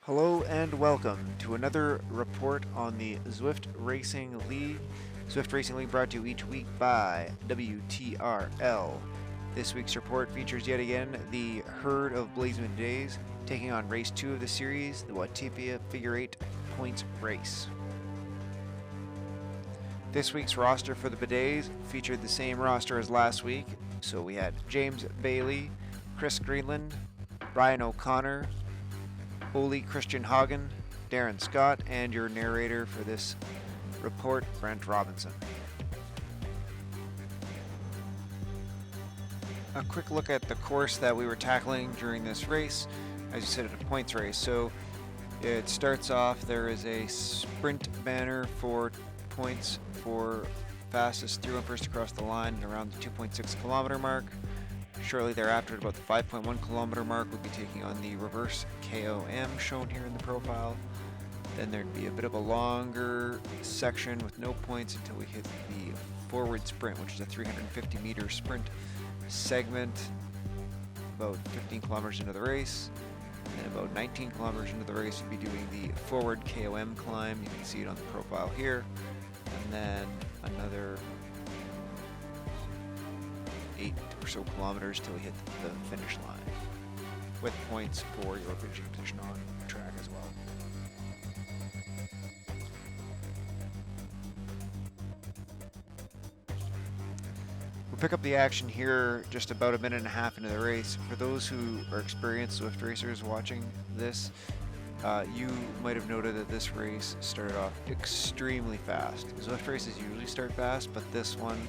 Hello and welcome to another report on the Zwift Racing League. Zwift Racing League brought to you each week by WTRL. This week's report features yet again the herd of Blazing Bidets taking on race 2 of the series, the Watopia Figure 8 points race. This week's roster for the Bidets featured the same roster as last week, so we had James Bailey, Chris Greenland, Brian O'Connor, Ole Christian Hagen, Darren Scott, and your narrator for this report, Brent Robinson. A quick look at the course that we were tackling during this race. As you said, it's a points race. So it starts off, there is a sprint banner for points for fastest through and first across the line around the 2.6 kilometer mark. Shortly thereafter, at about the 5.1 kilometer mark, we'll be taking on the reverse KOM shown here in the profile. Then there'd be a bit of a longer section with no points until we hit the forward sprint, which is a 350 meter sprint segment about 15 kilometers into the race. And about 19 kilometers into the race, we'll be doing the forward KOM climb. You can see it on the profile here. And then another 8 or so kilometers till we hit the finish line, with points for your finishing position on the track as well. We'll pick up the action here just about a minute and a half into the race. For those who are experienced Zwift racers watching this, you might have noted that this race started off extremely fast. Zwift races usually start fast, but this one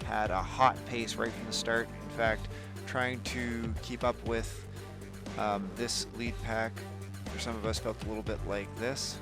had a hot pace right from the start. In fact, trying to keep up with this lead pack for some of us felt a little bit like this.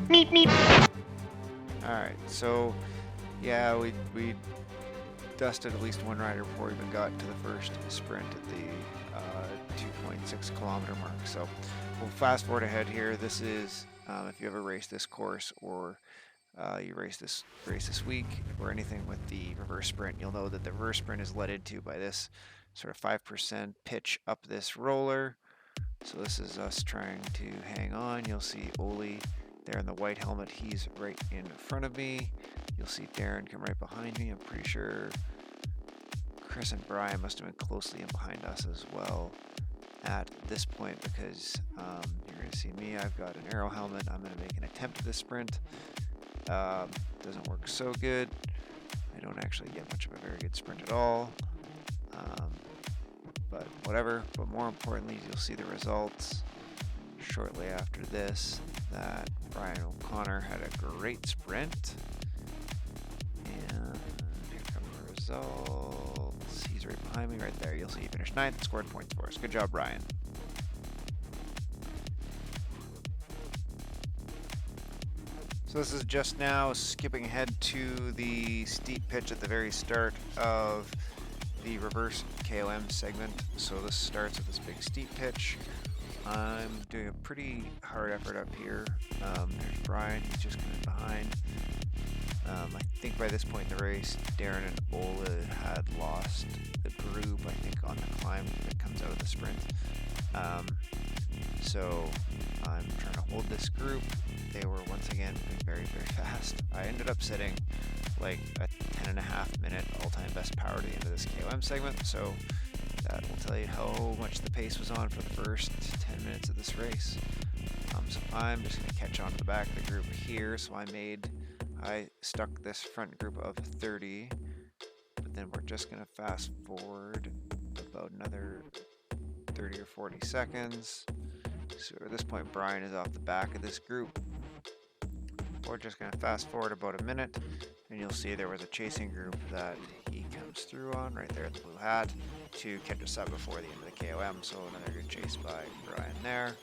Meep, meep. Alright, so yeah, we dusted at least one rider before we even got to the first sprint at the 2.6 kilometer mark. So we'll fast forward ahead here. This is if you ever race this course or you race this week or anything with the reverse sprint, you'll know that the reverse sprint is led into by this sort of 5% pitch up this roller. So this is us trying to hang on. You'll see Ole there in the white helmet, he's right in front of me. You'll see Darren come right behind me. I'm pretty sure Chris and Brian must have been closely in behind us as well at this point, because you're going to see me. I've got an aero helmet. I'm going to make an attempt at this sprint. Doesn't work so good. I don't actually get much of a very good sprint at all. But whatever. But more importantly, you'll see the results shortly after this that Brian O'Connor had a great sprint, and here come the results. He's right behind me right there. You'll see he finished 9th and scored points for us. Good job, Brian. So this is just now skipping ahead to the steep pitch at the very start of the reverse KOM segment. So this starts with this big steep pitch. I'm doing a pretty hard effort up here. There's Brian, he's just coming behind. I think by this point in the race, Darren and Ole had lost the group, I think, on the climb that comes out of the sprint. So I'm trying to hold this group. They were once again moving very, very fast. I ended up setting like a 10.5 minute all-time best power to the end of this KOM segment. So that will tell you how much the pace was on for the first 10 minutes of this race. So I'm just going to catch on to the back of the group here. So I stuck this front group of 30, but then we're just going to fast forward about another 30 or 40 seconds. So at this point, Brian is off the back of this group. We're just going to fast forward about a minute, and you'll see there was a chasing group that he comes through on right there at the blue hat. to catch us up before the end of the KOM. So another good chase by Brian there.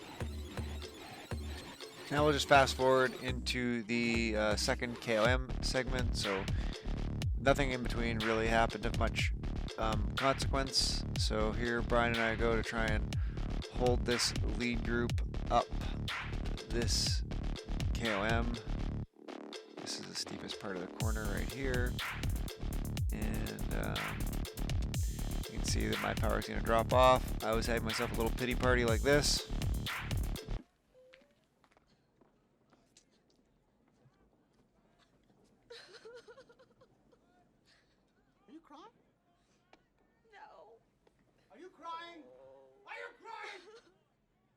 Now we'll just fast forward into the second KOM segment. So nothing in between really happened of much consequence. So here Brian and I go to try and hold this lead group up this KOM. This is the steepest part of the corner right here. And you can see that my power is going to drop off. I always have myself a little pity party like this. Are you crying? No. Are you crying? Are you crying?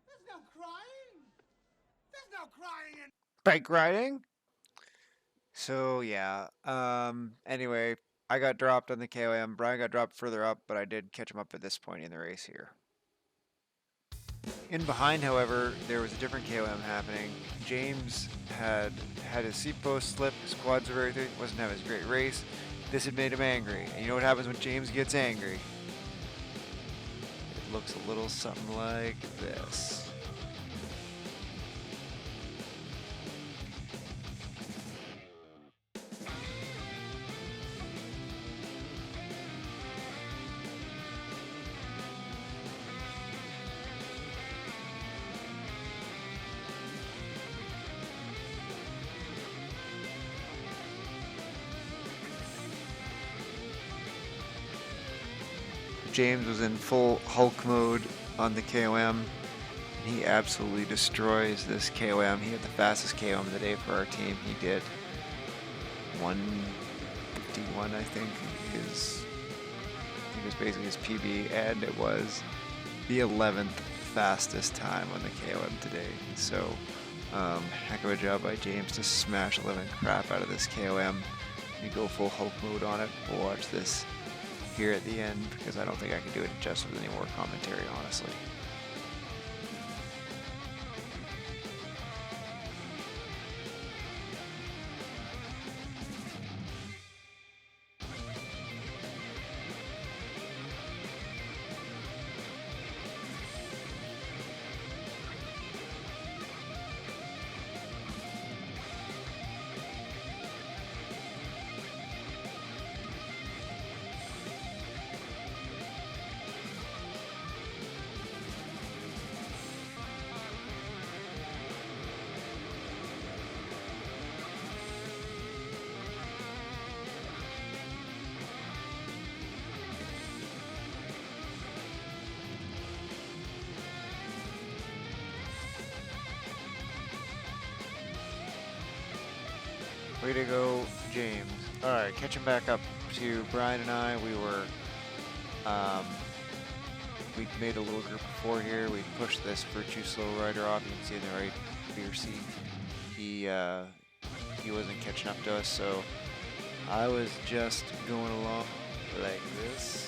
There's no crying. There's no crying in Bike riding. So yeah. Anyway, I got dropped on the KOM. Brian got dropped further up, but I did catch him up at this point in the race here. In behind, however, there was a different KOM happening. James had his seat post slip, his quads were everything, wasn't having his great race. This had made him angry. And you know what happens when James gets angry? It looks a little something like this. James was in full Hulk mode on the KOM, and he absolutely destroys this KOM. He had the fastest KOM of the day for our team. He did 1:51, I think. It was basically his PB, and it was the 11th fastest time on the KOM today. So, heck of a job by James to smash 11 crap out of this KOM. You go full Hulk mode on it. We'll watch this here at the end because I don't think I can do it just with any more commentary, honestly. Way to go, James. Alright, catching back up to Brian and I. We made a little group of 4 here. We pushed this Virtue Slow Rider off. You can see in the right rear seat. He wasn't catching up to us, so I was just going along like this.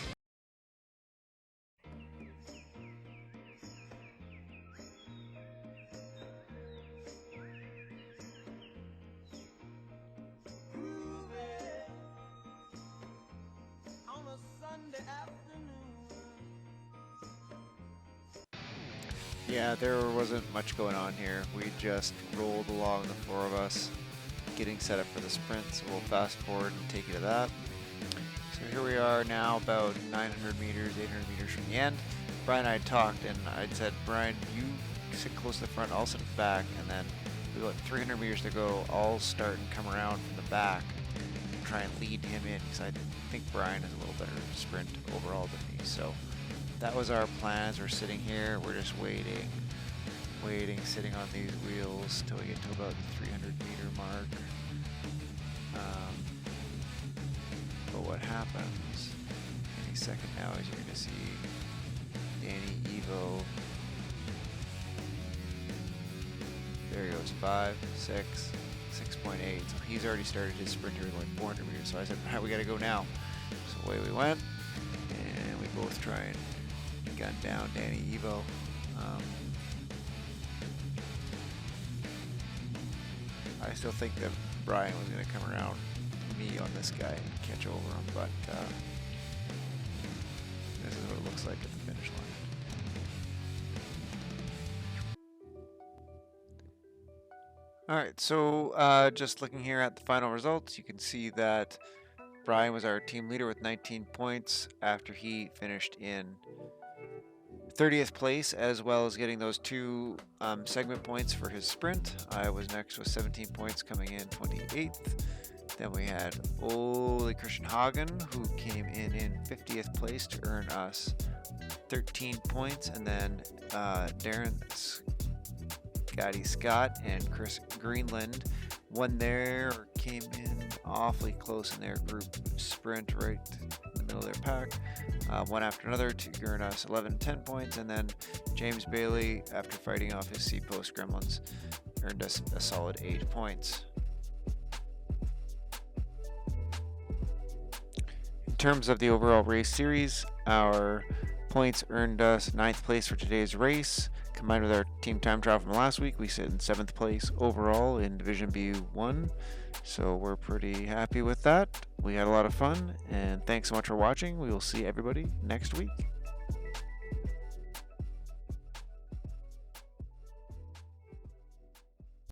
Yeah, there wasn't much going on here. We just rolled along, the 4 of us, getting set up for the sprint, so we'll fast forward and take you to that. So here we are now, about 900 meters, 800 meters from the end. Brian and I had talked, and I'd said, Brian, you sit close to the front, I'll sit at the back, and then we got 300 meters to go. I'll start and come around from the back and try and lead him in, because I think Brian is a little better sprint overall than me. So that was our plans. We're sitting here, we're just waiting, sitting on these wheels till we get to about the 300 meter mark. But what happens any second now is you're going to see Danny Evo. There he goes, 5, 6, 6.8. So he's already started his sprint here like 400 meters. So I said, all right, we got to go now. So away we went, and we both try and gun down Danny Evo. I still think that Brian was going to come around me on this guy and catch over him, but this is what it looks like at the finish line. Alright, so just looking here at the final results, you can see that Brian was our team leader with 19 points after he finished in 30th place, as well as getting those 2 segment points for his sprint. I was next with 17 points, coming in 28th. Then we had Ole Christian Hagen, who came in 50th place to earn us 13 points. And then Darren Scotty Scott and Chris Greenland won there, or came in awfully close in their group sprint right in the middle of their pack. One after another to earn us 11 and 10 points. And then James Bailey, after fighting off his C-Post gremlins, earned us a solid 8 points. In terms of the overall race series, our points earned us 9th place for today's race. Combined with our team time trial from last week, we sit in 7th place overall in Division B1. So we're pretty happy with that. We had a lot of fun, and thanks so much for watching. We will see everybody next week.